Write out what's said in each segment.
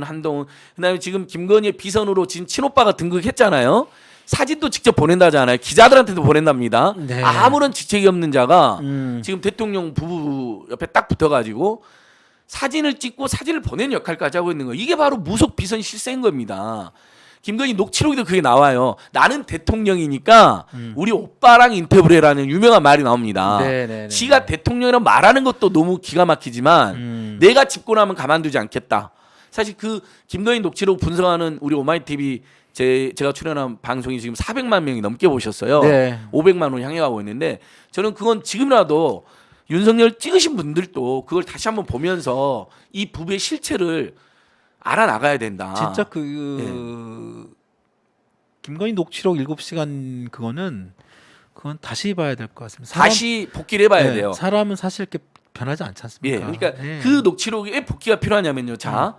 한동훈, 그다음에 지금 김건희의 비선으로 지금 친오빠가 등극했잖아요. 사진도 직접 보낸다잖아요. 기자들한테도 보낸답니다. 네. 아무런 직책이 없는 자가 지금 대통령 부부 옆에 딱 붙어가지고 사진을 찍고 사진을 보내는 역할까지 하고 있는 거예요. 이게 바로 무속 비선 실세인 겁니다. 김건희 녹취록에도 그게 나와요. 나는 대통령이니까 우리 오빠랑 인터뷰를 해라는 유명한 말이 나옵니다. 네네네. 지가 대통령이라고 말하는 것도 너무 기가 막히지만 내가 집권하면 가만두지 않겠다. 사실 그 김건희 녹취록 분석하는 우리 오마이TV 제가 출연한 방송이 지금 400만 명이 넘게 보셨어요. 네. 500만 원 향해 가고 있는데 저는 그건 지금이라도 윤석열 찍으신 분들도 그걸 다시 한번 보면서 이 부부의 실체를 알아나가야 된다. 진짜 김건희 녹취록 7시간 그건 다시 봐야 될 것 같습니다. 다시 복귀를 해봐야 돼요. 사람은 사실 이렇게 변하지 않지 않습니까? 예, 그러니까 네. 그 녹취록에 왜 복귀가 필요하냐면요. 자,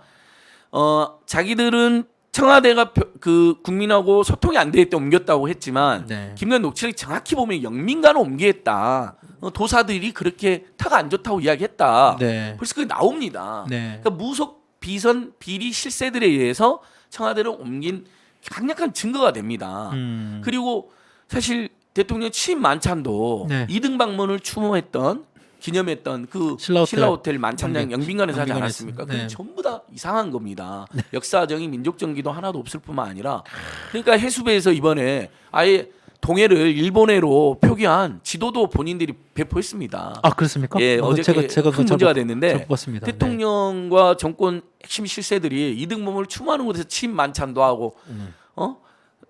자기들은 청와대가 그 국민하고 소통이 안 되기 때문에 옮겼다고 했지만 네. 김건희 녹취록이 정확히 보면 영민관을 옮기겠다. 도사들이 그렇게 타가 안 좋다고 이야기했다. 네. 그래서 그게 나옵니다. 네. 그러니까 무속 비선 비리 실세들에 의해서 청와대를 옮긴 강력한 증거가 됩니다. 그리고 사실 대통령 취임 만찬도 네. 2등 방문을 추모했던 기념했던 그 신라호텔 만찬장 영빈관에서 하지 않았습니까? 그게 네. 전부 다 이상한 겁니다. 역사적인 민족정기도 하나도 없을 뿐만 아니라 그러니까 해수부에서 이번에 아예 동해를 일본해로 표기한 지도도 본인들이 배포했습니다. 아 그렇습니까? 예, 어저께 제가 큰 문제가 됐는데 봤습니다. 대통령과 정권 핵심 실세들이 이등범을 추모하는 곳에서 취임 만찬도 하고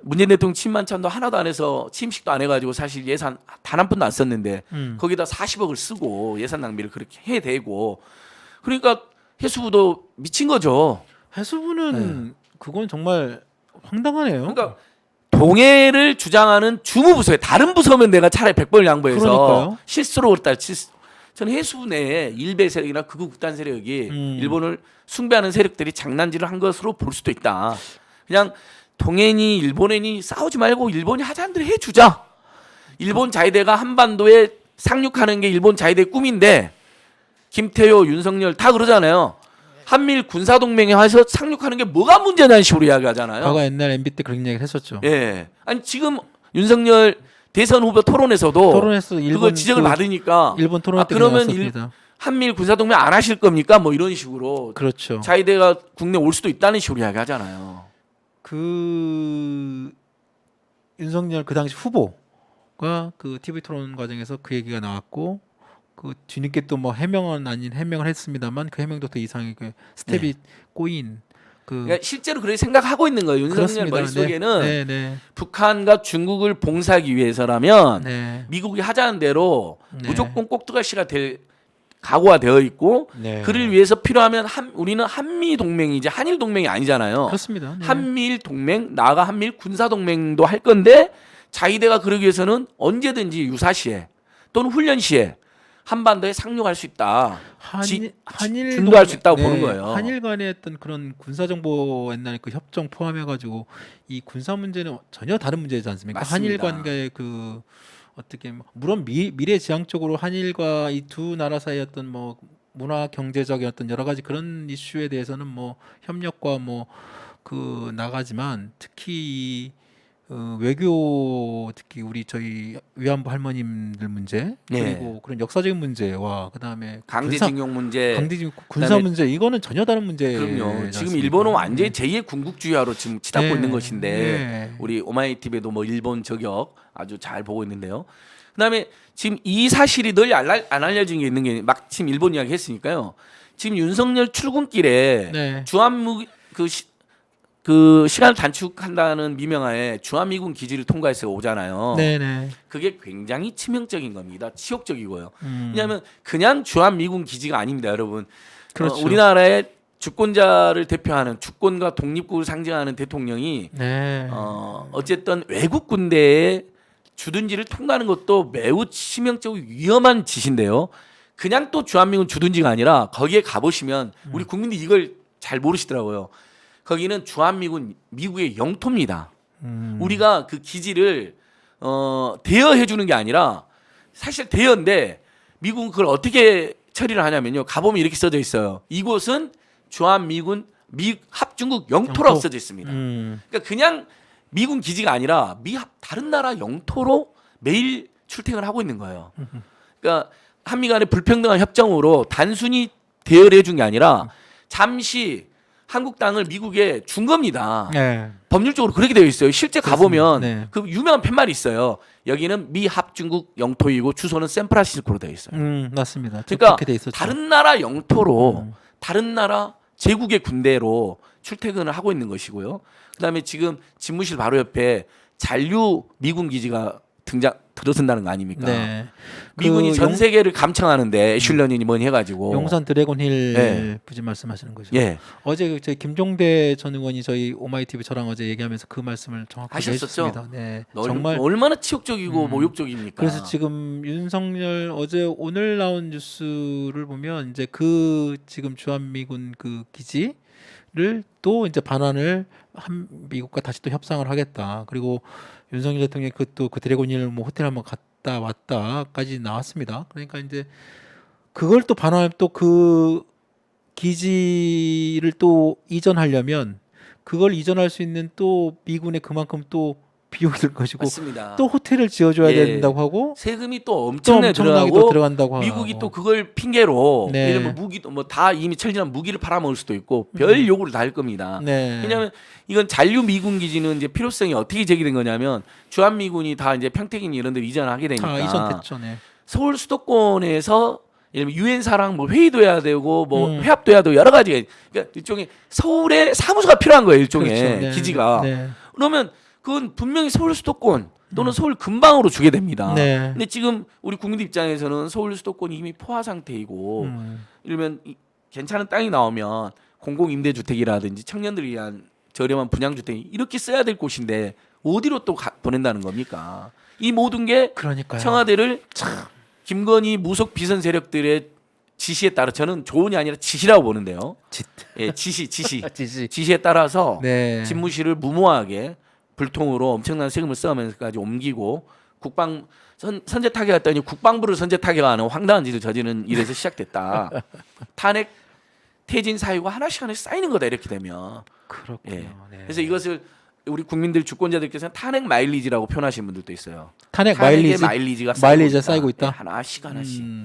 문재인 대통령 취임 만찬도 하나도 안 해서 취임식도 안 해가지고 사실 예산 단 한 푼도 안 썼는데 거기다 40억을 쓰고 예산 낭비를 그렇게 해대고 그러니까 해수부도 미친 거죠. 해수부는 그건 정말 황당하네요. 그러니까 동해를 주장하는 주무부서에 다른 부서면 내가 차라리 100번을 양보해서 그러니까요. 실수로 그랬다. 저는 해수부 내에 일베 세력이나 극우 극단 세력이 일본을 숭배하는 세력들이 장난질을 한 것으로 볼 수도 있다. 그냥 동해니 일본해니 싸우지 말고 일본이 하자는 대로 해주자. 일본 자위대가 한반도에 상륙하는 게 일본 자위대의 꿈인데 김태효, 윤석열 다 그러잖아요. 한미일 군사동맹에 와서 상륙하는 게 뭐가 문제냐는 식으로 이야기하잖아요. 과거 옛날 MB 때 그런 얘기를 했었죠. 예. 아니 지금 윤석열 대선 후보 토론에서도 토론에서 그거 지적을 받으니까 일본 토론 때 그러면 나왔습니다. 한미일 군사동맹 안 하실 겁니까? 뭐 이런 식으로 그렇죠. 자위대가 국내 올 수도 있다는 식으로 이야기하잖아요. 그 윤석열 그 당시 후보가 그 TV 토론 과정에서 그 얘기가 나왔고 그 뒤늦게 또 뭐 해명은 아닌 해명을 했습니다만 그 해명도 더 이상하게 그 스텝이 꼬인 그러니까 실제로 그렇게 생각하고 있는 거예요. 윤석열 그렇습니다. 머릿속에는 네, 네, 북한과 중국을 봉사하기 위해서라면 네. 미국이 하자는 대로 네. 무조건 꼭두가시가 될 각오가 되어 있고 네. 그를 위해서 필요하면 우리는 한미 동맹이지 한일 동맹이 아니잖아요. 그렇습니다. 네. 한미일 동맹 나아가 한미일 군사 동맹도 할 건데 자위대가 그러기 위해서는 언제든지 유사시에 또는 훈련시에 한반도에 상륙할 수 있다. 한일 준도할 수 있다고 보는 거예요. 한일 간의 어떤 그런 군사 정보 옛날에 그 협정 포함해 가지고 이 군사 문제는 전혀 다른 문제지 않습니까? 맞습니다. 한일 관계의 그 어떻게 물론 미래지향적으로 한일과 이 두 나라 사이의 어떤 뭐 문화 경제적인 어떤 여러 가지 그런 이슈에 대해서는 뭐 협력과 뭐 그 나가지만 특히 외교 특히 우리 저희 위안부 할머님들 문제 그리고 그런 역사적인 문제와 그다음에 강제징용 문제, 군사 문제 이거는 전혀 다른 문제. 그럼요. 지금 일본은 완전히 제2의 군국주의화로 지금 치닫고 있는 것인데 우리 오마이TV에도 뭐 일본 저격 아주 잘 보고 있는데요. 그다음에 지금 이 사실이 늘 안 알려진 게 있는 게 마침 일본 이야기 했으니까요. 지금 윤석열 출근길에 주한미 그 시간을 단축한다는 미명하에 주한미군 기지를 통과해서 오잖아요. 네네. 그게 굉장히 치명적인 겁니다. 치욕적이고요. 왜냐하면 그냥 주한미군 기지가 아닙니다, 여러분. 그렇죠. 우리나라의 주권자를 대표하는 주권과 독립국을 상징하는 대통령이 어쨌든 외국 군대에 주둔지를 통과하는 것도 매우 치명적이고 위험한 짓인데요. 그냥 또 주한미군 주둔지가 아니라 거기에 가보시면 우리 국민들이 이걸 잘 모르시더라고요. 거기는 주한미군 미국의 영토입니다. 우리가 그 기지를 대여해 주는 게 아니라 사실 대여인데 미국은 그걸 어떻게 처리를 하냐면요. 가보면 이렇게 써져 있어요. 이곳은 주한미군 미 합중국 영토로 영토. 없어져 있습니다. 그러니까 그냥 미군 기지가 아니라 다른 나라 영토로 매일 출퇴근을 하고 있는 거예요. 그러니까 한미 간의 불평등한 협정으로 단순히 대여를 해준 게 아니라 잠시 한국 땅을 미국에 준 겁니다. 네. 법률적으로 그렇게 되어 있어요. 실제 가보면 네. 그 유명한 팻말이 있어요. 여기는 미 합중국 영토이고 주소는 샌프란시스코로 되어 있어요. 맞습니다. 그러니까 그렇게 돼 있었죠. 다른 나라 영토로 다른 나라 제국의 군대로 출퇴근을 하고 있는 것이고요. 그다음에 지금 집무실 바로 옆에 잔류 미군 기지가 들어선다는 거 아닙니까? 네. 미군이 그 전 세계를 감청하는데 애슐런이 뭐니 해가지고 용산 드래곤힐 네. 부지 말씀하시는 거죠. 예 어제 저희 김종대 전 의원이 저희 오마이TV 저랑 어제 얘기하면서 그 말씀을 정확하게 하셨었죠? 해주셨습니다. 네. 정말 얼마나 치욕적이고 모욕적입니까? 그래서 지금 윤석열 오늘 나온 뉴스를 보면 이제 그 지금 주한미군 그 기지를 또 이제 반환을 미국과 다시 또 협상을 하겠다. 그리고 윤석열 대통령이 그 드래곤힐 뭐 호텔 한번 갔다 왔다까지 나왔습니다. 그러니까 이제 그걸 또 반환 또 그 기지를 또 이전하려면 그걸 이전할 수 있는 또 미군에 그만큼 또 비용이 들 것이고 맞습니다. 또 호텔을 지어줘야 예. 된다고 하고 세금이 또 또 엄청나게 엄청나게 또 들어가고 들어간다고 미국이 하고. 또 그걸 핑계로 네. 예를 들면 무기도 뭐 다 이미 철진한 무기를 팔아먹을 수도 있고 별 요구를 다 할 겁니다. 네. 왜냐하면 이건 잔류 미군 기지는 이제 필요성이 어떻게 제기된 거냐면 주한 미군이 다 이제 평택이니 이런 데 이전하게 되니까 이전됐죠. 네. 서울 수도권에서 예를 들면 유엔사랑 뭐 회의도 해야 되고 뭐 음. 회합도 해야 되고 여러 가지가 그러니까 일종의 서울에 사무소가 필요한 거예요. 일종의 그렇죠. 네. 기지가. 네. 그러면 그건 분명히 서울 수도권 또는 서울 근방으로 주게 됩니다. 네. 근데 지금 우리 국민들 입장에서는 서울 수도권이 이미 포화 상태이고 이러면 괜찮은 땅이 나오면 공공임대주택이라든지 청년들을 위한 저렴한 분양주택 이렇게 써야 될 곳인데 어디로 또 보낸다는 겁니까? 이 모든 게 그러니까요. 청와대를 김건희 무속 비선 세력들의 지시에 따라 저는 조언이 아니라 지시라고 보는데요. 예, 지시에 따라서 네. 집무실을 무모하게 불통으로 엄청난 세금을 써가면서까지 옮기고 선제 타격했더니 국방부를 선제 타격하는 황당한 짓을 저지르는 일에서 시작됐다. 탄핵 퇴진 사유가 하나씩 쌓이는 거다 이렇게 되면. 그렇군요. 예. 네. 그래서 이것을 우리 국민들 주권자들께서는 탄핵 마일리지라고 표현하시는 분들도 있어요. 탄핵 탄핵의 마일리지가 쌓이고 있다. 네, 하나씩.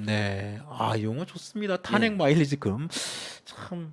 네. 아, 용어 좋습니다. 탄핵 마일리지금 참